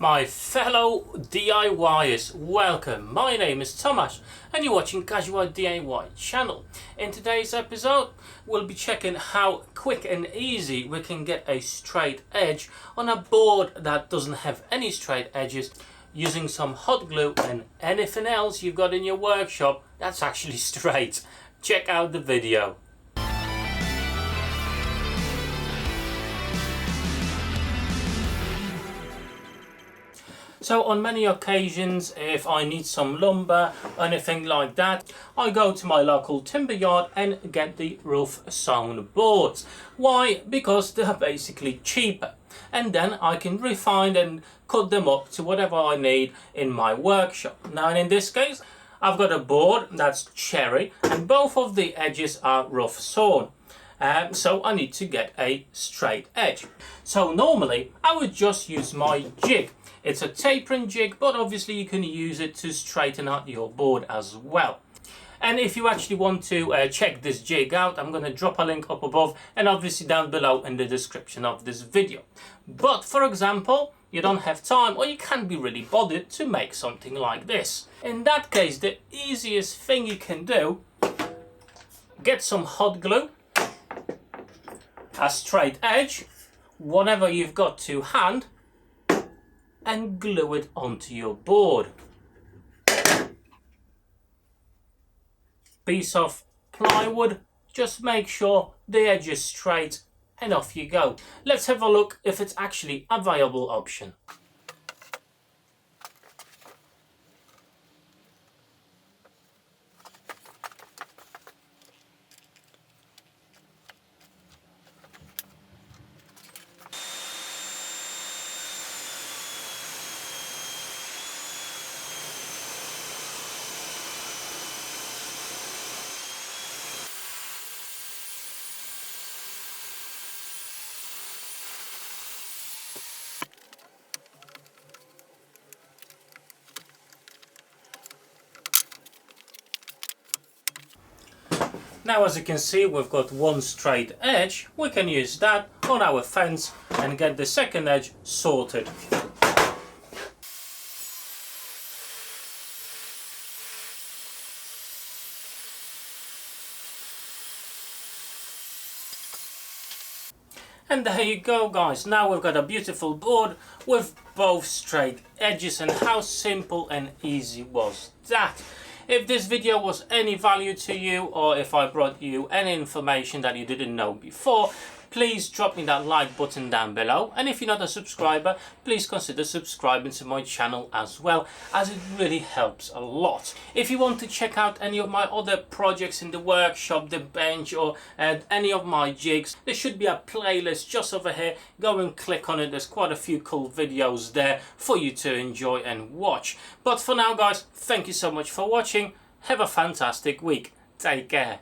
My fellow DIYers, welcome. My name is Tomasz and you're watching Casual DIY channel. In today's episode we'll be checking how quick and easy we can get a straight edge on a board that doesn't have any straight edges, using some hot glue and anything else you've got in your workshop that's actually straight. Check out the video. So on many occasions, if I need some lumber or anything like that, I go to my local timber yard and get the roof sawn boards. Why? Because they're basically cheaper, and then I can refine and cut them up to whatever I need in my workshop. Now in this case, I've got a board that's cherry and both of the edges are rough sawn. So I need to get a straight edge. So normally I would just use my jig. It's a tapering jig, but obviously you can use it to straighten out your board as well. And if you actually want to check this jig out, I'm going to drop a link up above and obviously down below in the description of this video. But for example, you don't have time or you can't be really bothered to make something like this. In that case, the easiest thing you can do, get some hot glue, a straight edge, whatever you've got to hand, and glue it onto your board. Piece of plywood, just make sure the edge is straight and off you go. Let's have a look if it's actually a viable option. Now as you can see, we've got one straight edge. We can use that on our fence and get the second edge sorted. And there you go guys, now we've got a beautiful board with both straight edges, and how simple and easy was that? If this video was any value to you, or if I brought you any information that you didn't know before, please drop me that like button down below. And if you're not a subscriber, please consider subscribing to my channel as well, as it really helps a lot. If you want to check out any of my other projects in the workshop, the bench, or any of my jigs, there should be a playlist just over here. Go and click on it. There's quite a few cool videos there for you to enjoy and watch. But for now guys, thank you so much for watching. Have a fantastic week. Take care.